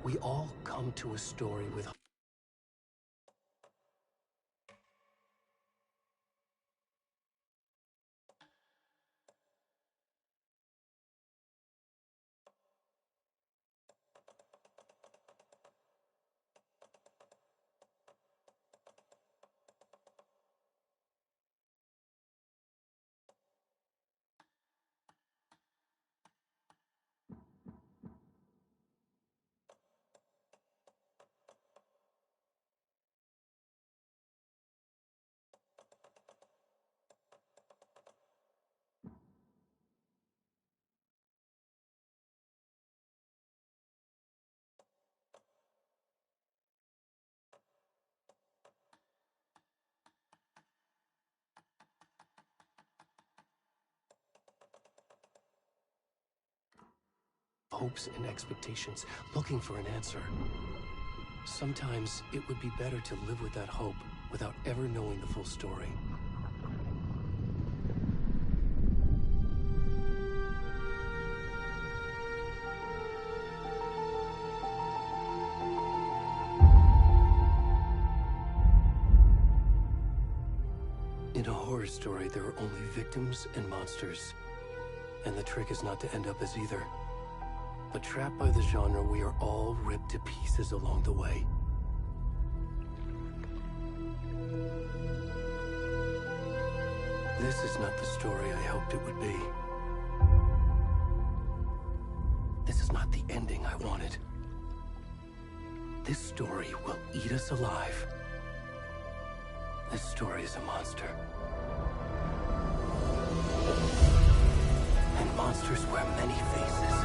We all come to a story with hopes and expectations, looking for an answer. Sometimes it would be better to live with that hope without ever knowing the full story. In a horror story, there are only victims and monsters. And the trick is not to end up as either. But trapped by the genre, we are all ripped to pieces along the way. This is not the story I hoped it would be. This is not the ending I wanted. This story will eat us alive. This story is a monster. And monsters wear many faces.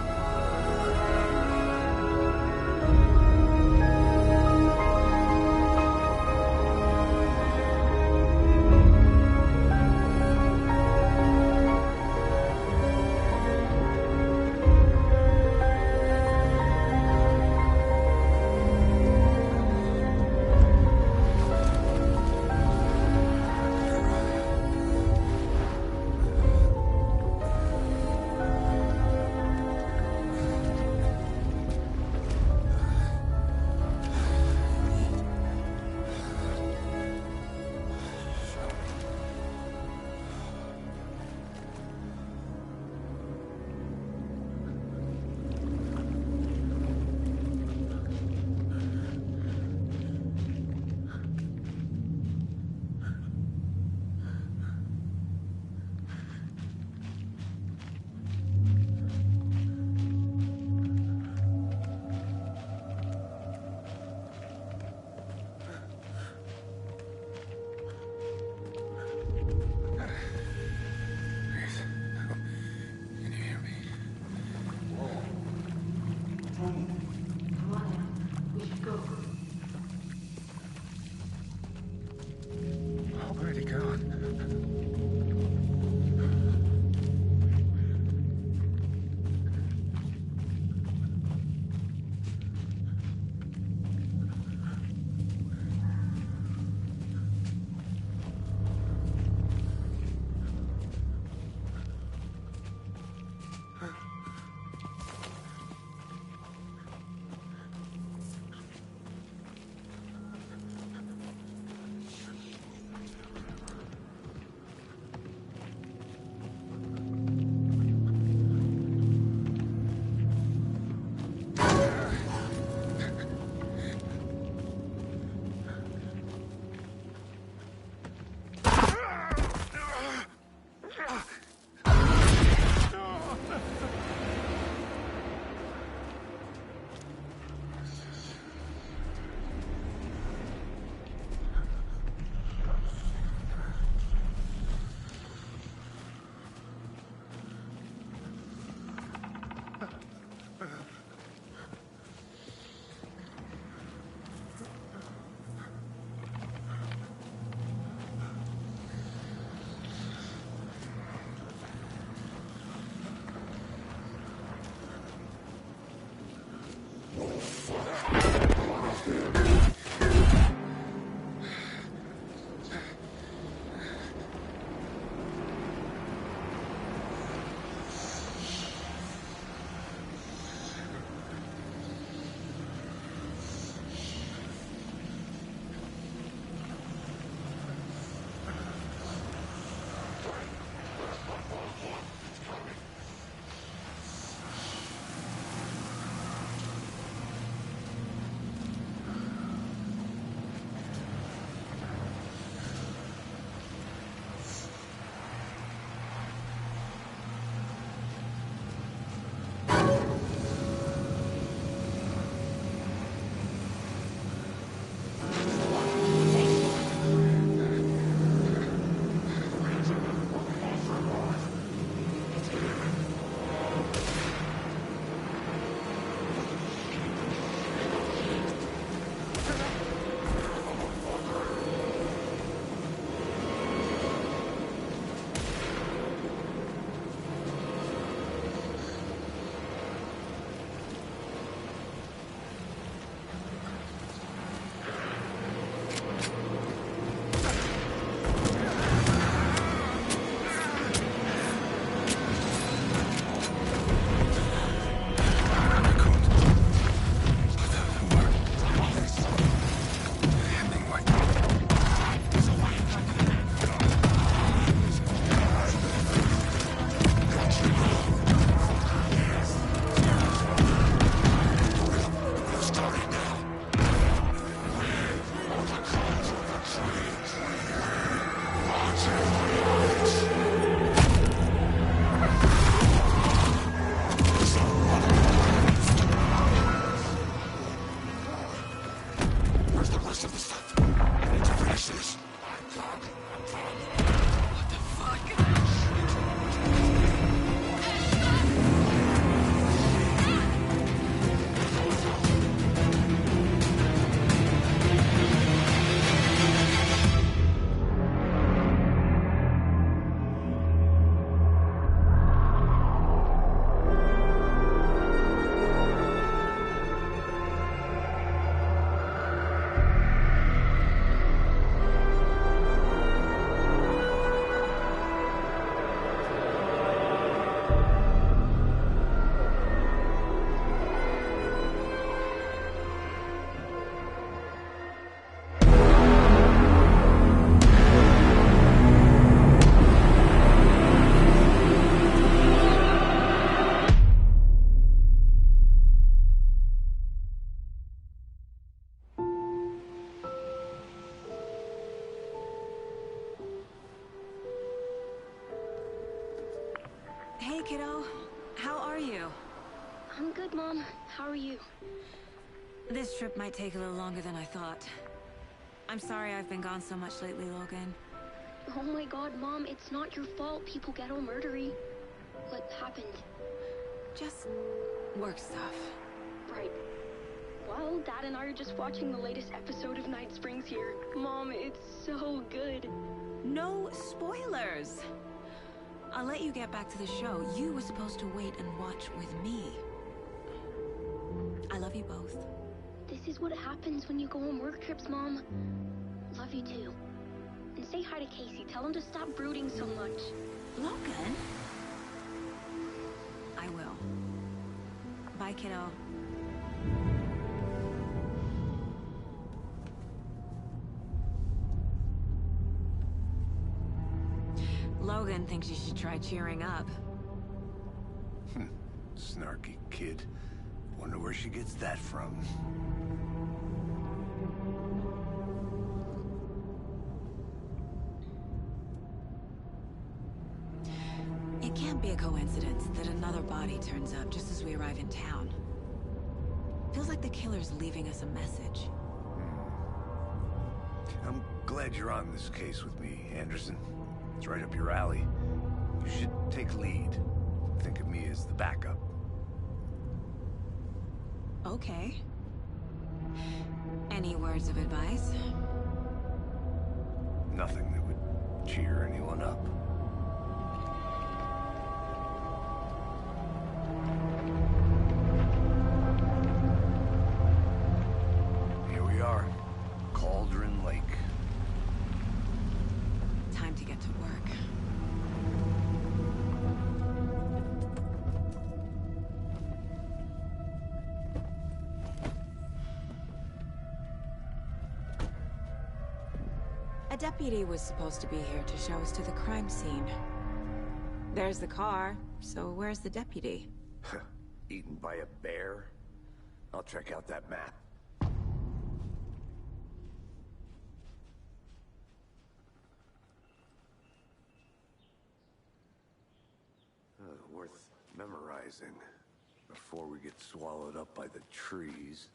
I'm good, Mom. How are you? This trip might take a little longer than I thought. I'm sorry I've been gone so much lately, Logan. Oh my god, Mom, it's not your fault people get all murdery. What happened? Just work stuff. Right. Well, Dad and I are just watching the latest episode of Night Springs here. Mom, it's so good. No spoilers! I'll let you get back to the show. You were supposed to wait and watch with me. I love you both. This is what happens when you go on work trips, Mom. Love you too. And say hi to Casey. Tell him to stop brooding so much. Logan? I will. Bye, kiddo. Logan thinks you should try cheering up. Snarky kid. Wonder where she gets that from. It can't be a coincidence that another body turns up just as we arrive in town. Feels like the killer's leaving us a message. I'm glad you're on this case with me, Anderson. It's right up your alley. You should take lead. Think of me as the backup. Okay. Any words of advice? Nothing that would cheer anyone up. Here we are. Cauldron Lake. Time to get to work. A deputy was supposed to be here to show us to the crime scene. There's the car, so where's the deputy? Eaten by a bear? I'll check out that map. Worth memorizing before we get swallowed up by the trees.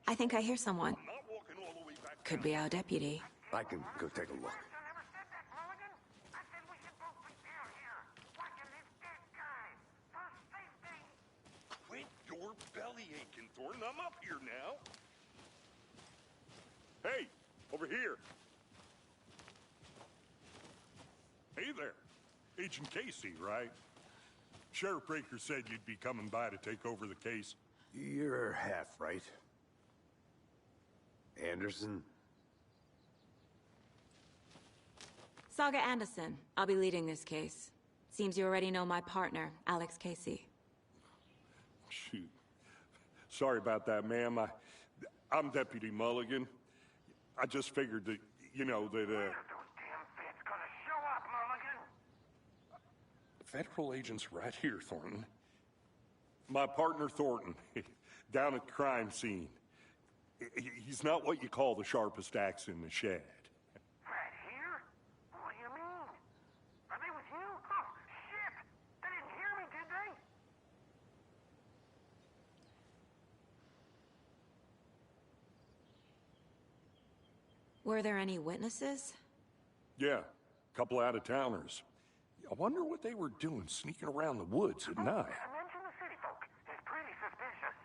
I think I hear someone. Could be our deputy. I can go take a look. Quit your belly aching, Thornton. I'm up here now. Hey, over here. Hey there. Agent Casey, right? Sheriff Breaker said you'd be coming by to take over the case. You're half right. Anderson? Saga Anderson. I'll be leading this case. Seems you already know my partner, Alex Casey. Shoot. Sorry about that, ma'am. I'm Deputy Mulligan. I just figured that, you know, that, When are those damn feds gonna show up, Mulligan? Federal agent's right here, Thornton. My partner, Thornton, down at the crime scene. He's not what you call the sharpest axe in the shed. Right here? What do you mean? Are they with you? Oh, shit! They didn't hear me, did they? Were there any witnesses? Yeah, a couple out-of-towners. I wonder what they were doing sneaking around the woods at night. Mention the city folk. It's pretty suspicious.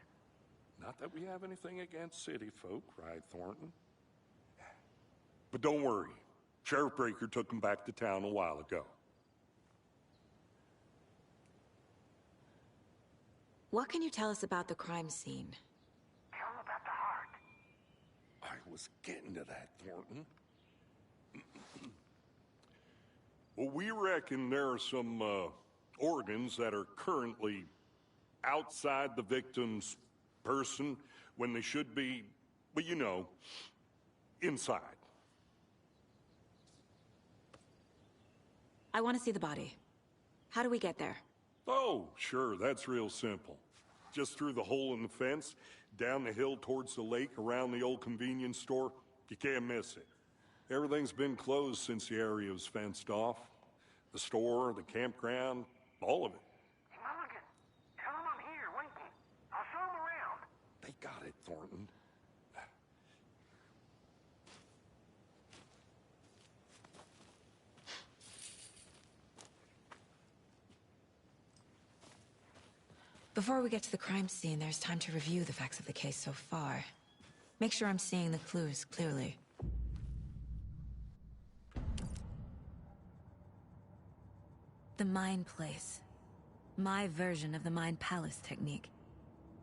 Not that we have anything against city folk, right, Thornton? But don't worry. Sheriff Breaker took them back to town a while ago. What can you tell us about the crime scene? Tell them about the heart. I was getting to that, Thornton. Well, we reckon there are some organs that are currently outside the victim's person when they should be, well, you know, inside. I want to see the body. How do we get there? Oh, sure, that's real simple. Just through the hole in the fence, down the hill towards the lake, around the old convenience store. You can't miss it. Everything's been closed since the area was fenced off. The store, the campground, all of it. Hey, Mulligan, tell him I'm here, waiting. I'll show him around. They got it, Thornton. Before we get to the crime scene, there's time to review the facts of the case so far. Make sure I'm seeing the clues clearly. The Mind Place. My version of the Mind Palace technique.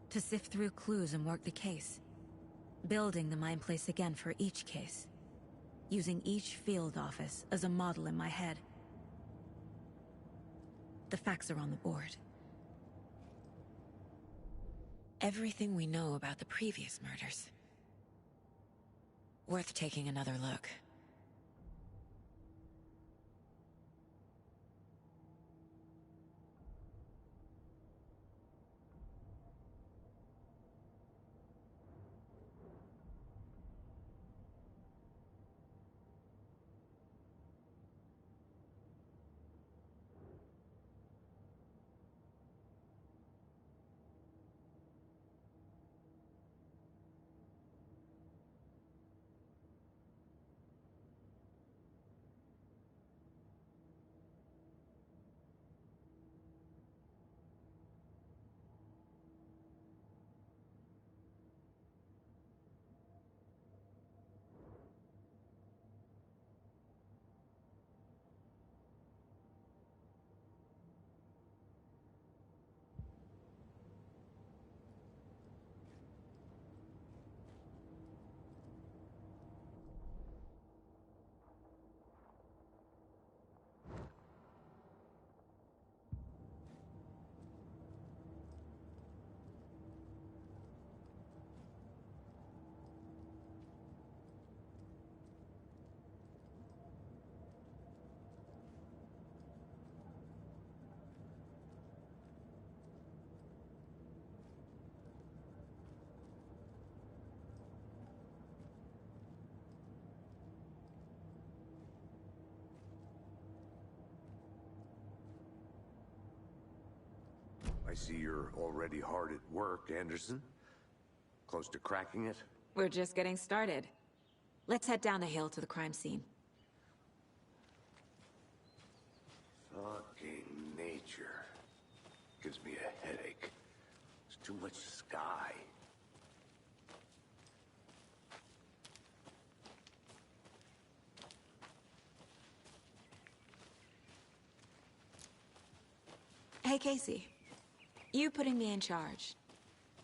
To sift through clues and work the case. Building the Mind Place again for each case. Using each field office as a model in my head. The facts are on the board. Everything we know about the previous murders. Worth taking another look. I see you're already hard at work, Anderson. Close to cracking it? We're just getting started. Let's head down the hill to the crime scene. Fucking nature. Gives me a headache. There's too much sky. Hey, Casey. You putting me in charge.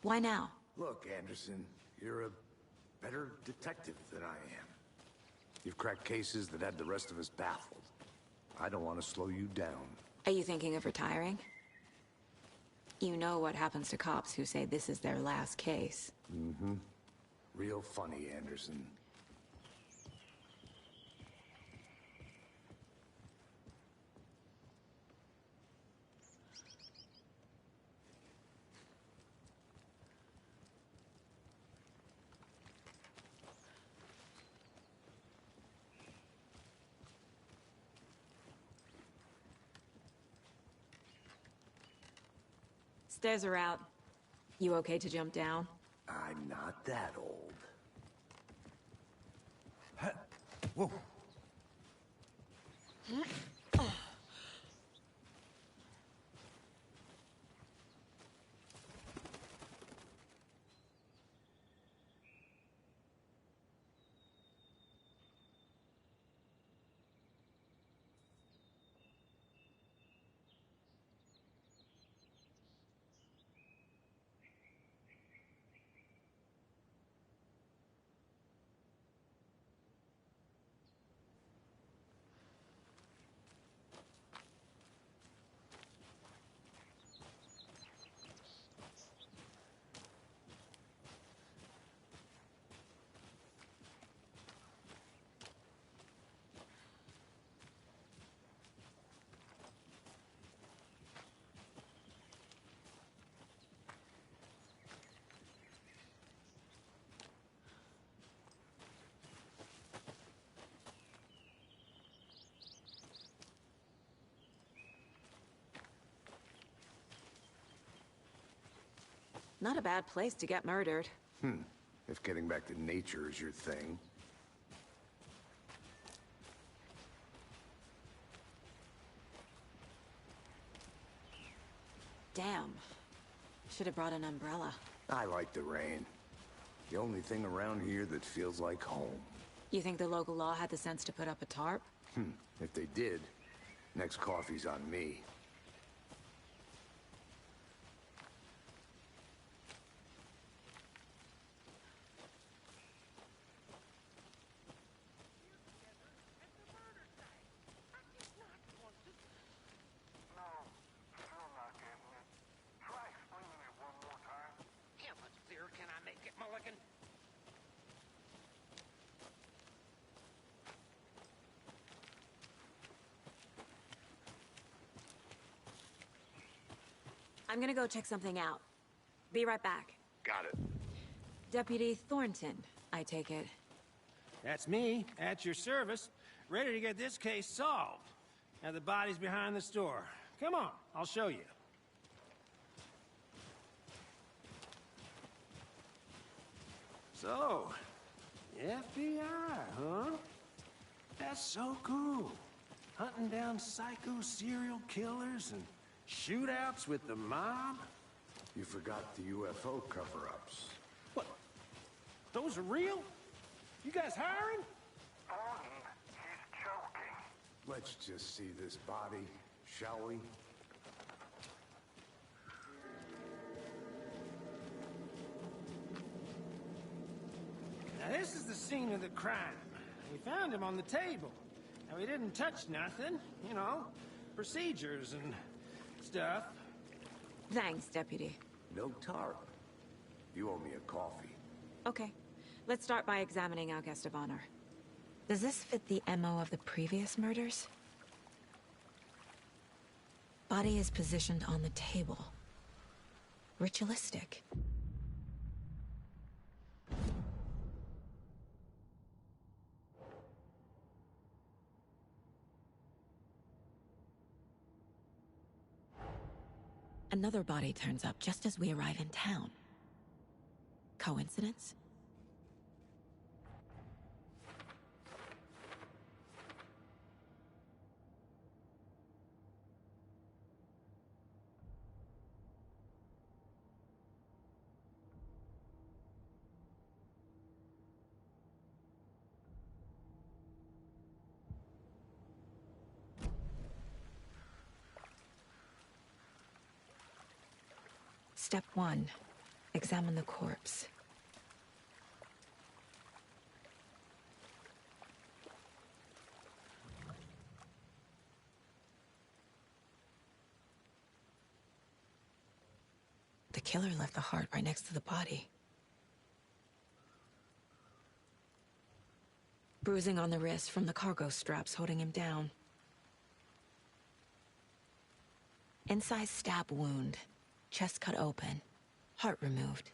Why now? Look, Anderson, you're a better detective than I am. You've cracked cases that had the rest of us baffled. I don't want to slow you down. Are you thinking of retiring? You know what happens to cops who say this is their last case. Mm-hmm. Real funny, Anderson. Stairs are out. You okay to jump down? I'm not that old. Whoa. Not a bad place to get murdered. If getting back to nature is your thing. Damn. Should have brought an umbrella. I like the rain. The only thing around here that feels like home. You think the local law had the sense to put up a tarp? If they did, next coffee's on me. No, still not getting it. Try explaining it one more time. How much clearer can I make it, Mulligan? I'm gonna go check something out. Be right back. Got it. Deputy Thornton, I take it. That's me, at your service, ready to get this case solved. Now the body's behind the store. Come on, I'll show you. So, FBI, huh? That's so cool. Hunting down psycho serial killers and shootouts with the mob? You forgot the UFO cover-ups. What? Those are real? You guys hiring? Thornton, he's choking. Let's just see this body, shall we? Now this is the scene of the crime. We found him on the table. Now we didn't touch nothing, you know, procedures and stuff. Thanks, Deputy. No tarp. You owe me a coffee. Okay. Let's start by examining our guest of honor. Does this fit the MO of the previous murders? Body is positioned on the table. Ritualistic. Another body turns up just as we arrive in town. Coincidence? Step 1. Examine the corpse. The killer left the heart right next to the body. Bruising on the wrist from the cargo straps holding him down. Incised stab wound. Chest cut open. Heart removed.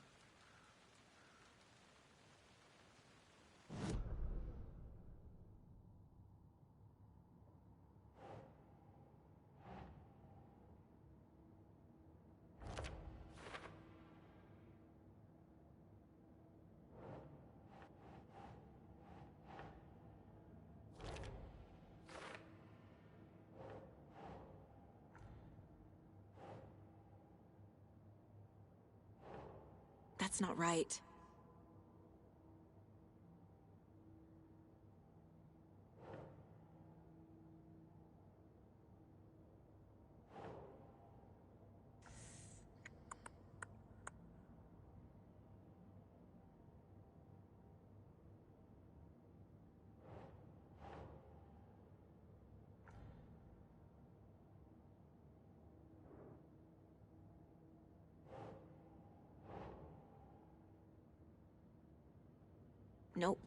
That's not right. Nope.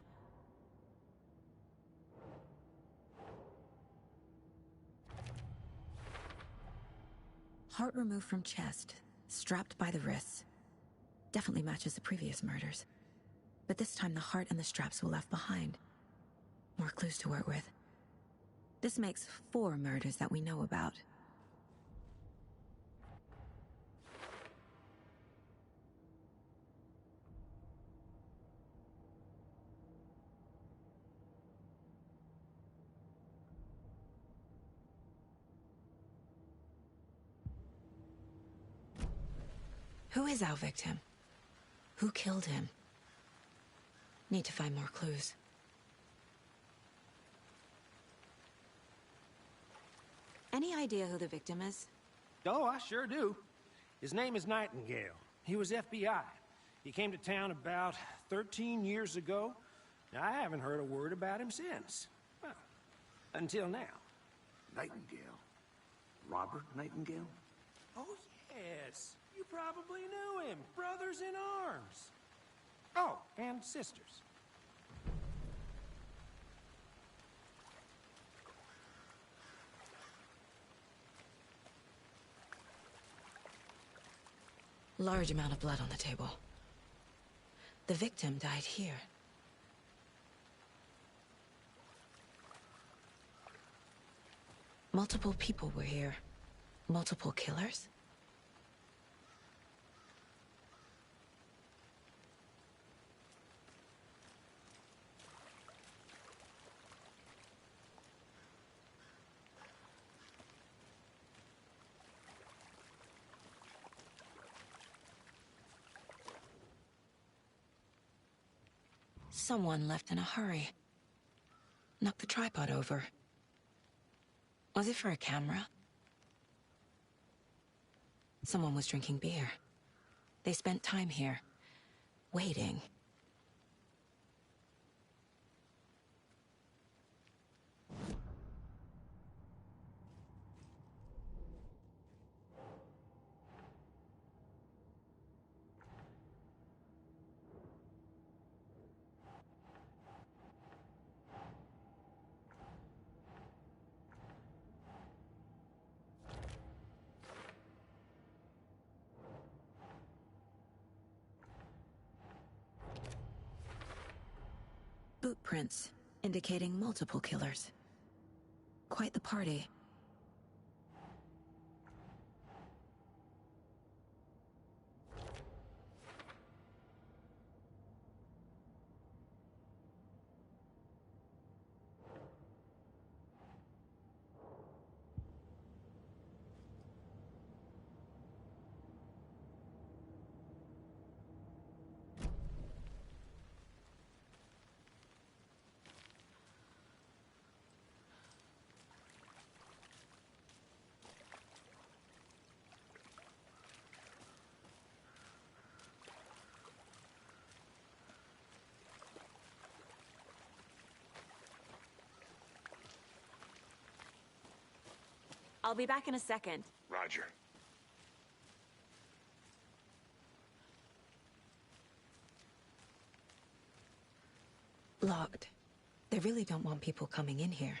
Heart removed from chest, strapped by the wrists. Definitely matches the previous murders. But this time the heart and the straps were left behind. More clues to work with. This makes 4 murders that we know about. Who is our victim? Who killed him? Need to find more clues. Any idea who the victim is? Oh, I sure do. His name is Nightingale. He was FBI. He came to town about 13 years ago. Now, I haven't heard a word about him since. Well, until now. Nightingale? Robert Nightingale? Oh, yes. You probably knew him. Brothers in arms. Oh, and sisters. Large amount of blood on the table. The victim died here. Multiple people were here. Multiple killers? Someone left in a hurry. Knocked the tripod over. Was it for a camera? Someone was drinking beer. They spent time here, waiting. Boot prints, indicating multiple killers. Quite the party. I'll be back in a second. Roger. Locked. They really don't want people coming in here.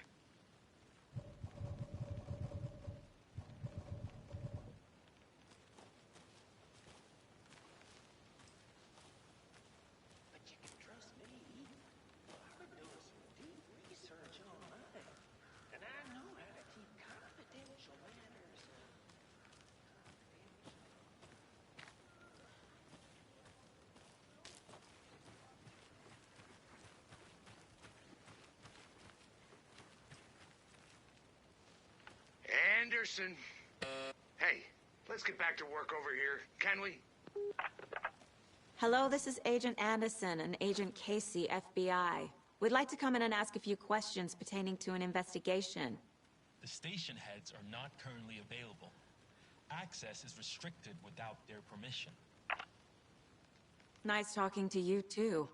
But you can trust me. I've been doing some deep research online. And I know how to keep confidential matters. Anderson. Hey, let's get back to work over here, can we? Hello, this is Agent Anderson and Agent Casey, FBI. We'd like to come in and ask a few questions pertaining to an investigation. The station heads are not currently available. Access is restricted without their permission. Nice talking to you, too.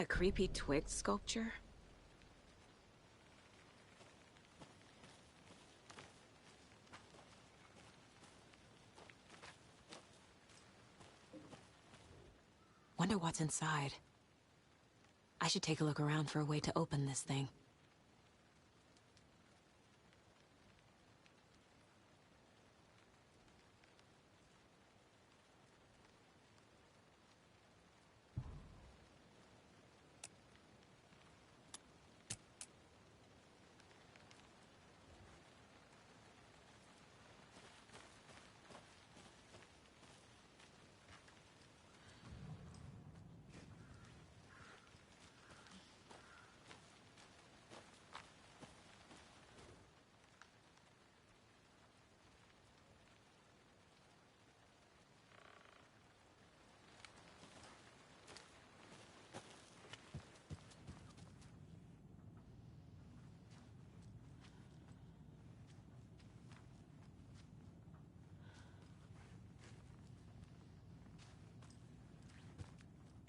A creepy twig sculpture? Wonder what's inside. I should take a look around for a way to open this thing.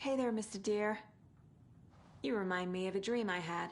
Hey there, Mr. Deer. You remind me of a dream I had.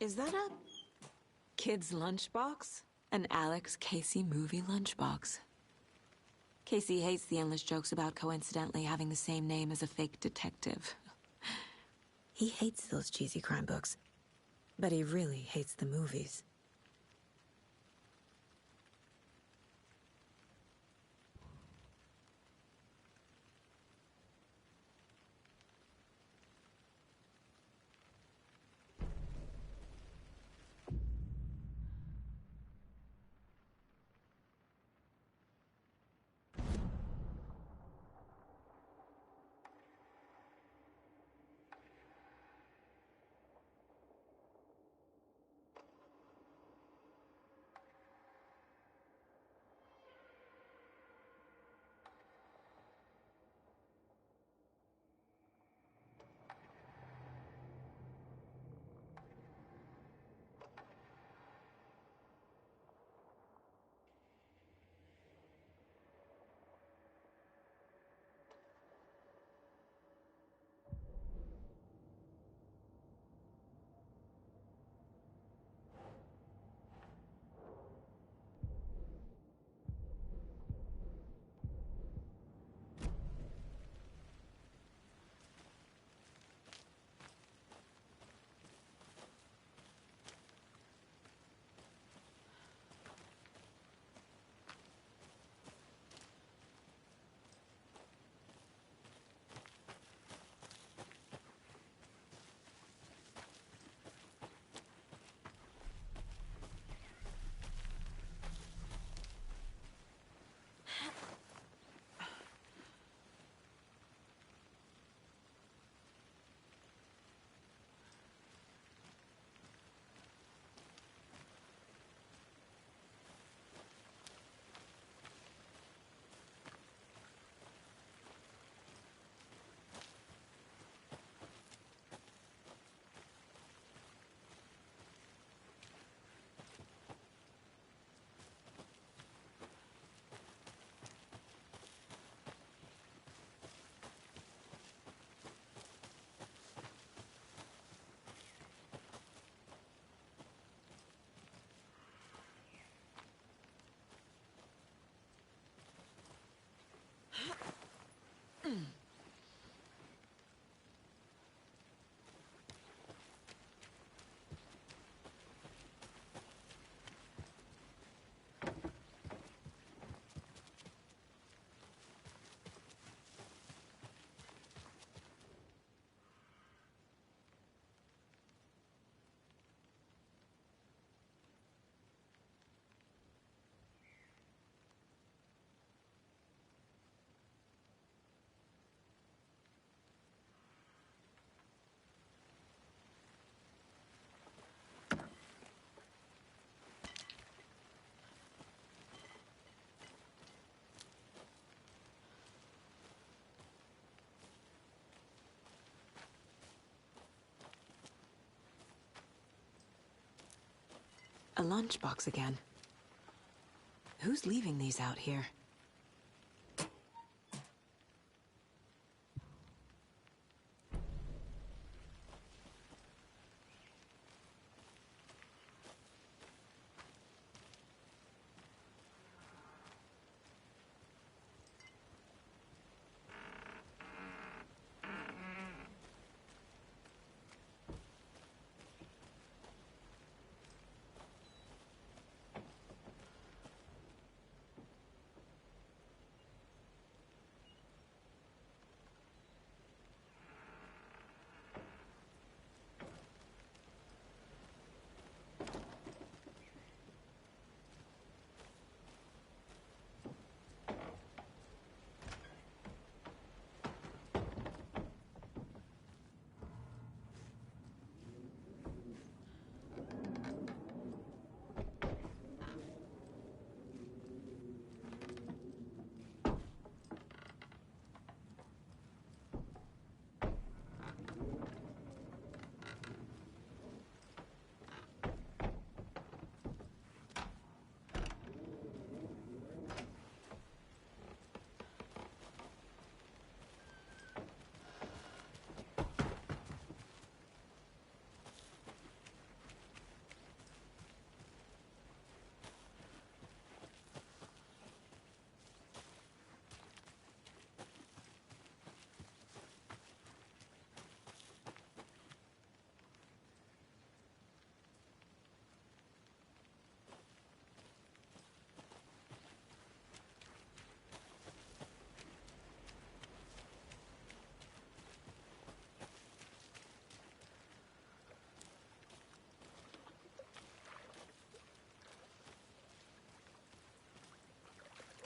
Is that a kid's lunchbox? An Alex Casey movie lunchbox. Casey hates the endless jokes about coincidentally having the same name as a fake detective. He hates those cheesy crime books, but he really hates the movies. lunchbox again. Who's leaving these out here?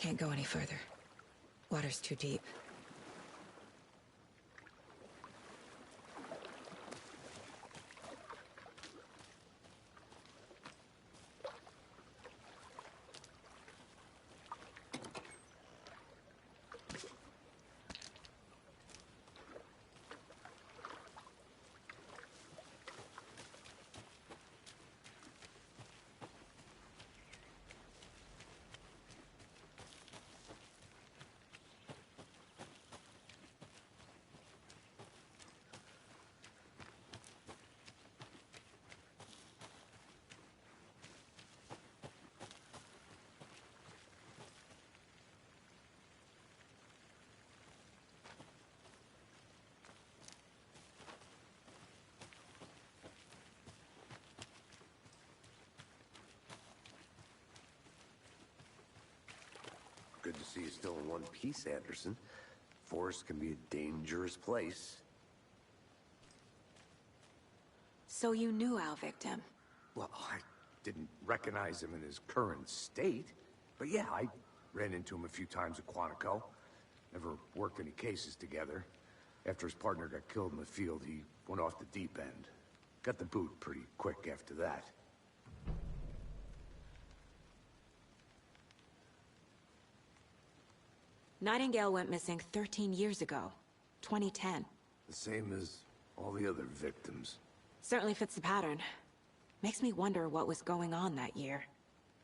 Can't go any further. Water's too deep. Good to see you still in one piece, Anderson. Forest can be a dangerous place. So you knew our victim? Well, I didn't recognize him in his current state. But yeah, I ran into him a few times at Quantico. Never worked any cases together. After his partner got killed in the field, he went off the deep end. Got the boot pretty quick after that. Nightingale went missing 13 years ago. 2010. The same as all the other victims. Certainly fits the pattern. Makes me wonder what was going on that year.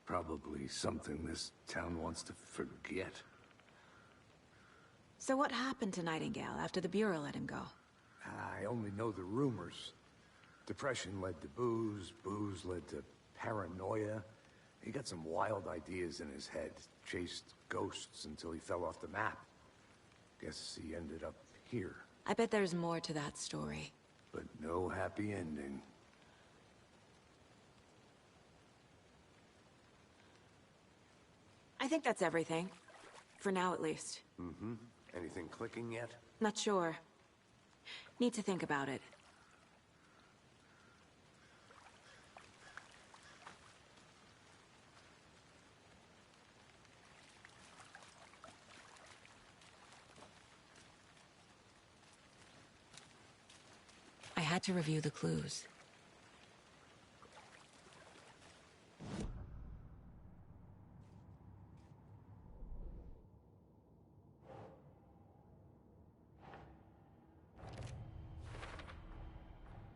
Probably something this town wants to forget. So what happened to Nightingale after the Bureau let him go? I only know the rumors. Depression led to booze, booze led to paranoia. He got some wild ideas in his head, chased ghosts until he fell off the map. Guess he ended up here. I bet there's more to that story. But no happy ending. I think that's everything. For now, at least. Mm-hmm. Anything clicking yet? Not sure. Need to think about it. I had to review the clues.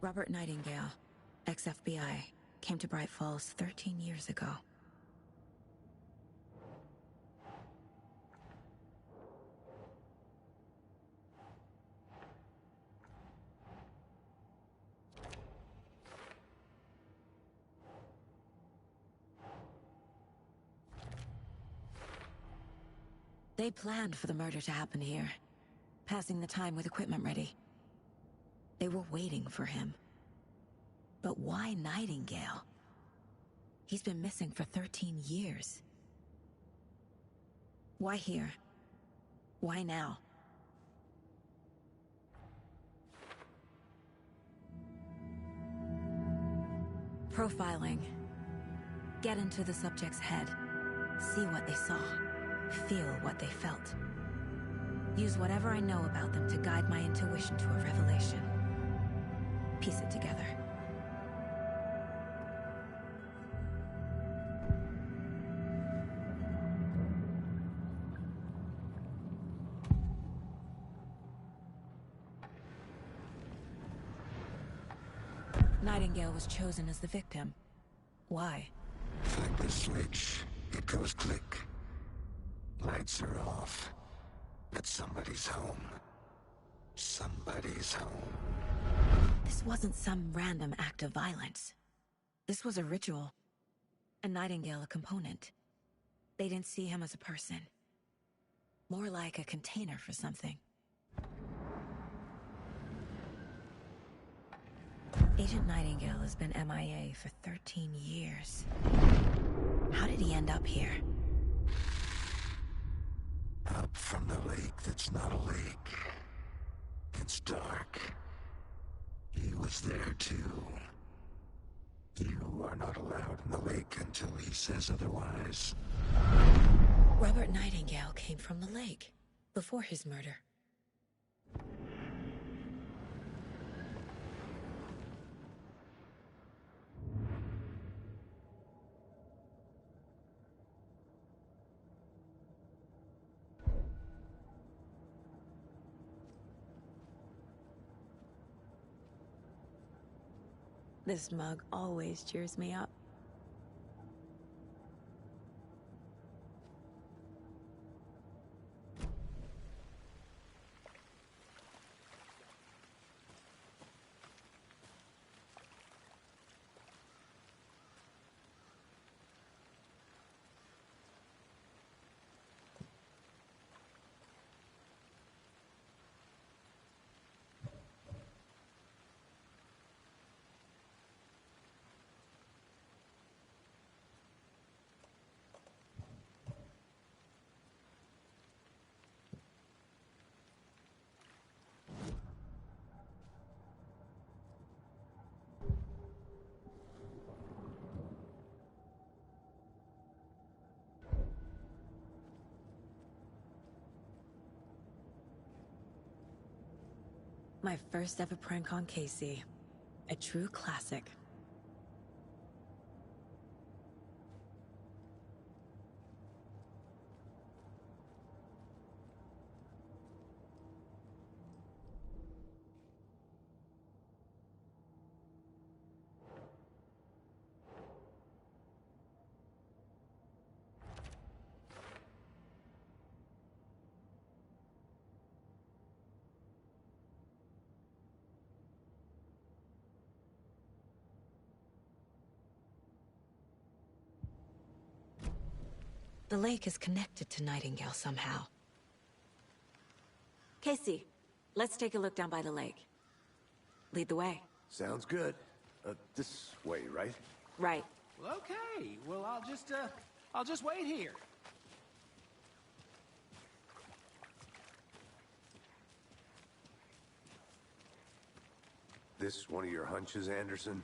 Robert Nightingale, ex-FBI. came to Bright Falls 13 years ago. They planned for the murder to happen here, passing the time with equipment ready. They were waiting for him. But why Nightingale? He's been missing for 13 years. Why here? Why now? Profiling. Get into the subject's head. See what they saw. Feel what they felt. Use whatever I know about them to guide my intuition to a revelation. Piece it together. Nightingale was chosen as the victim. Why? Flick the switch. It goes click. Lights are off. But somebody's home. Somebody's home. This wasn't some random act of violence. This was a ritual. And Nightingale a component. They didn't see him as a person. More like a container for something. Agent Nightingale has been MIA for 13 years. How did he end up here? Up from the lake that's not a lake. It's dark. He was there too. You are not allowed in the lake until he says otherwise. Robert Nightingale came from the lake, before his murder. This mug always cheers me up. My first ever prank on Casey. A true classic. The lake is connected to Nightingale somehow. Casey, let's take a look down by the lake. Lead the way. Sounds good. This way, right? Right. Well, okay. Well, I'll just wait here. This one of your hunches, Anderson?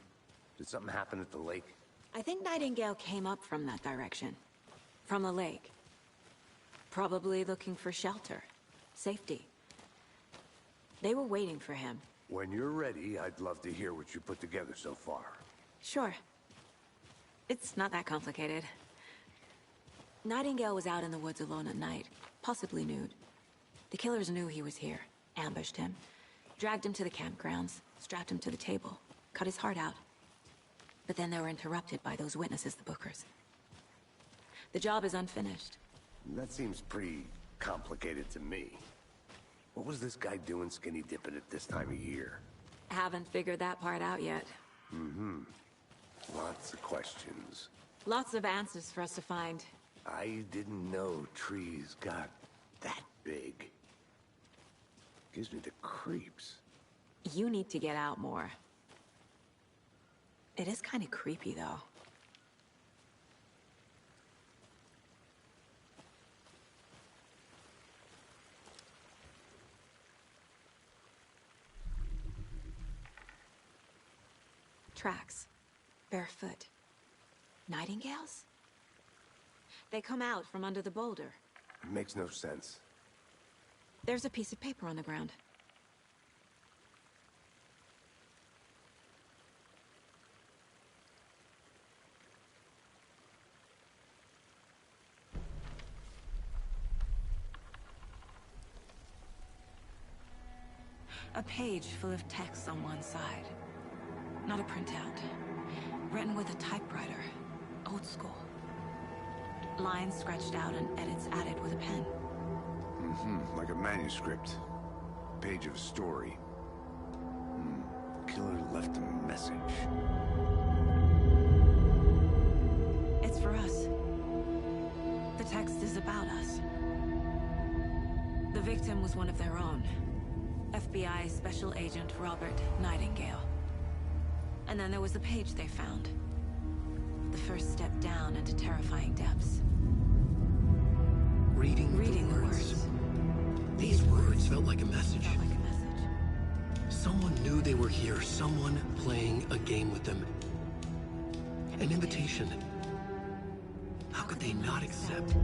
Did something happen at the lake? I think Nightingale came up from that direction. From the lake. Probably looking for shelter. Safety. They were waiting for him. When you're ready, I'd love to hear what you put together so far. Sure. It's not that complicated. Nightingale was out in the woods alone at night, possibly nude. The killers knew he was here, ambushed him, dragged him to the campgrounds, strapped him to the table, cut his heart out. But then they were interrupted by those witnesses, the Bookers. The job is unfinished. That seems pretty complicated to me. What was this guy doing skinny dipping at this time of year? Haven't figured that part out yet. Mm-hmm. Lots of questions. Lots of answers for us to find. I didn't know trees got that big. Gives me the creeps. You need to get out more. It is kind of creepy, though. Tracks. Barefoot. Nightingales? They come out from under the boulder. It makes no sense. There's a piece of paper on the ground. A page full of text on one side. Not a printout. Written with a typewriter. Old school. Lines scratched out and edits added with a pen. Mm-hmm. Like a manuscript. Page of a story. Killer left a message. It's for us. The text is about us. The victim was one of their own. FBI Special Agent Robert Nightingale. And then there was the page they found. The first step down into terrifying depths. Reading the words. These words felt like a message. Someone knew they were here. Someone playing a game with them. An invitation. How could they not accept,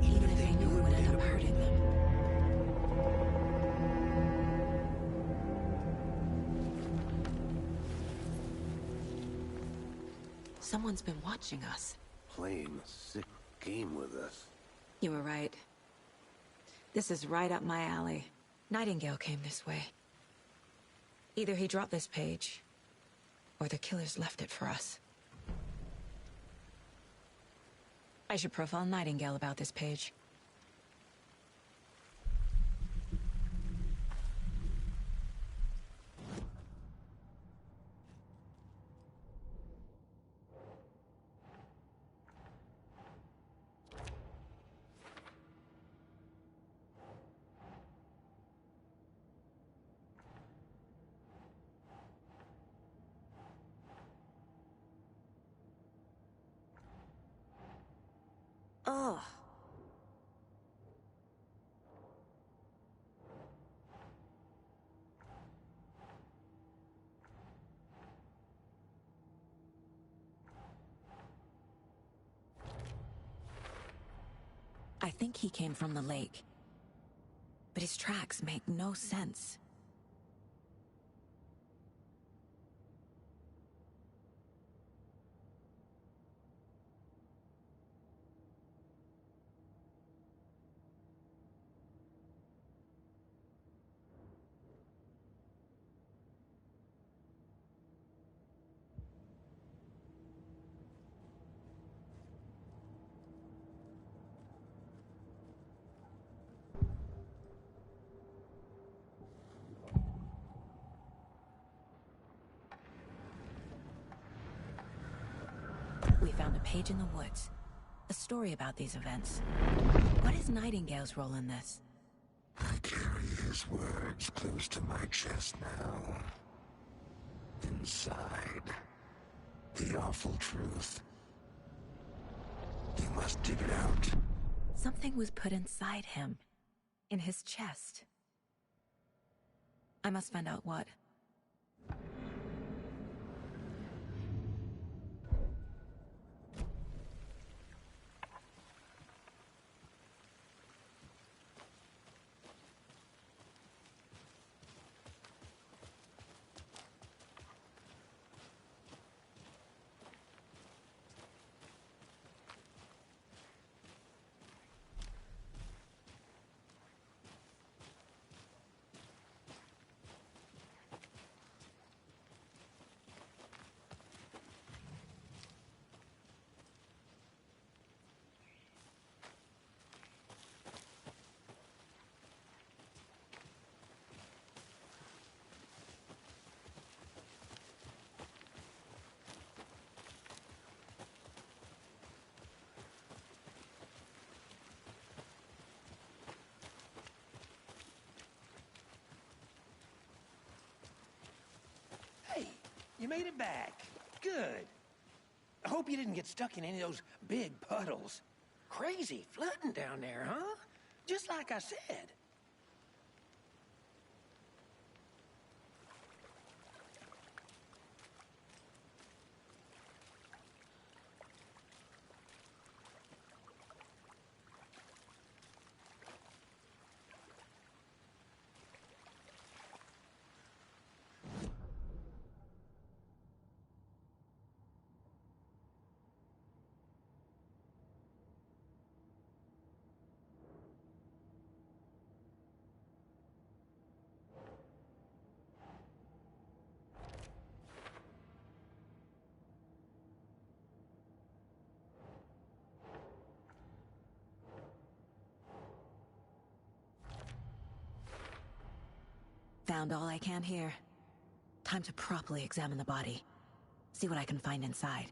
even if they knew it would end up hurting them? Someone's been watching us. Playing a sick game with us. You were right. This is right up my alley. Nightingale came this way. Either he dropped this page, or the killers left it for us. I should profile Nightingale about this page. Ugh. I think he came from the lake. But his tracks make no sense. We found a page in the woods. A story about these events. What is Nightingale's role in this? I carry his words close to my chest now. Inside, the awful truth. You must dig it out. Something was put inside him. In his chest. I must find out what. you made it back. Good. I hope you didn't get stuck in any of those big puddles. Crazy flooding down there, huh? Just like I said. Found all I can here. Time to properly examine the body. See what I can find inside.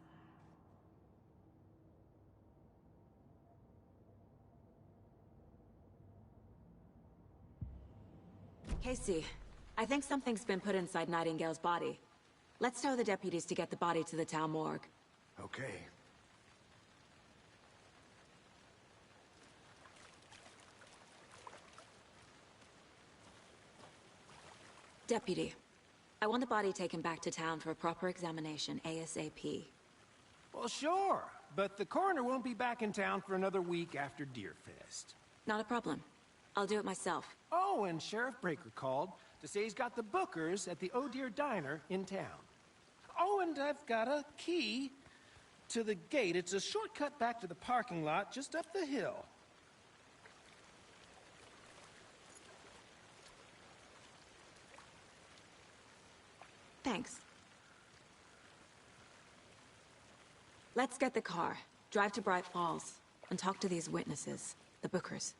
Casey, I think something's been put inside Nightingale's body. Let's tell the deputies to get the body to the town morgue. Okay. Deputy, I want the body taken back to town for a proper examination ASAP. Well, sure, but the coroner won't be back in town for another week after Deerfest. Not a problem. I'll do it myself. Oh, and Sheriff Breaker called to say he's got the Bookers at the Oh Dear Diner in town. Oh, and I've got a key to the gate. It's a shortcut back to the parking lot just up the hill. Thanks. Let's get the car, drive to Bright Falls, and talk to these witnesses, the Bookers.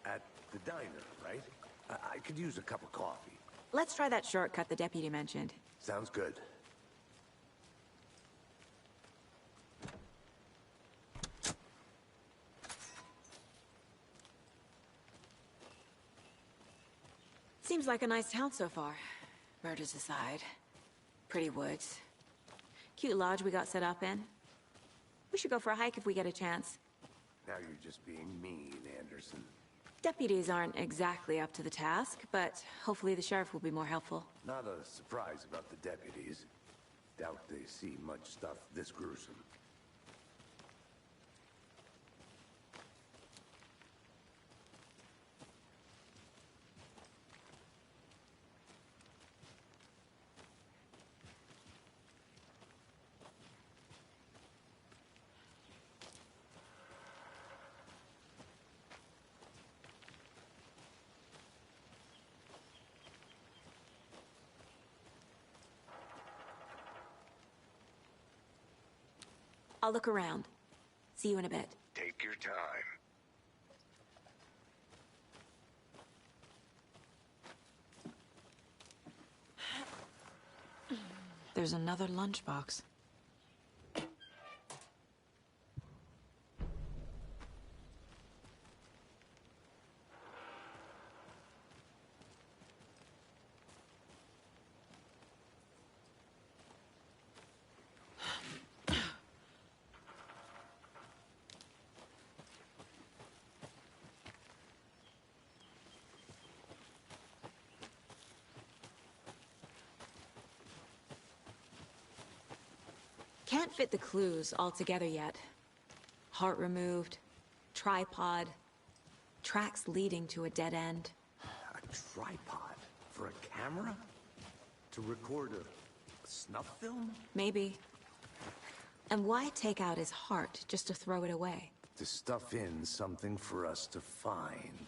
At the diner, right? I could use a cup of coffee. Let's try that shortcut the deputy mentioned. Sounds good. Seems like a nice town so far. Murders aside. Pretty woods. Cute lodge we got set up in. We should go for a hike if we get a chance. Now you're just being mean, Anderson. Deputies aren't exactly up to the task, but hopefully the sheriff will be more helpful. Not a surprise about the deputies. Doubt they see much stuff this gruesome. I'll look around. See you in a bit. Take your time. There's another lunchbox. Can't fit the clues all together yet. Heart removed, tripod, tracks leading to a dead end. A tripod? For a camera? To record a snuff film? Maybe. And why take out his heart just to throw it away? To stuff in something for us to find.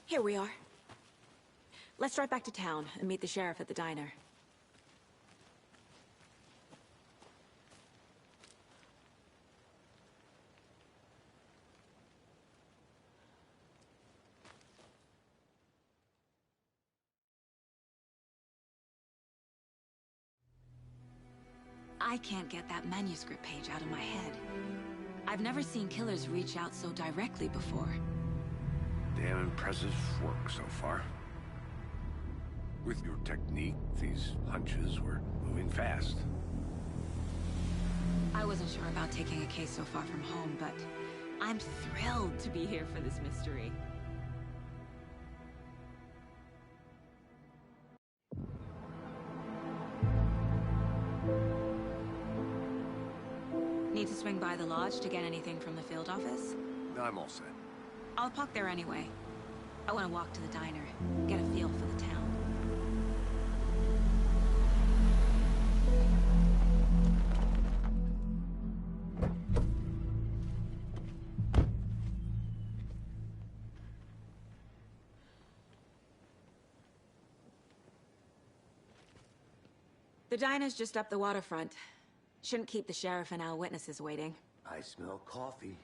Here we are. Let's drive back to town and meet the sheriff at the diner. I can't get that manuscript page out of my head. I've never seen killers reach out so directly before. Damn impressive work so far. With your technique, these hunches were moving fast. I wasn't sure about taking a case so far from home, but I'm thrilled to be here for this mystery. Need to swing by the lodge to get anything from the field office? No, I'm all set. I'll park there anyway. I want to walk to the diner, get a feel for the town. The diner's just up the waterfront. Shouldn't keep the sheriff and our witnesses waiting. I smell coffee.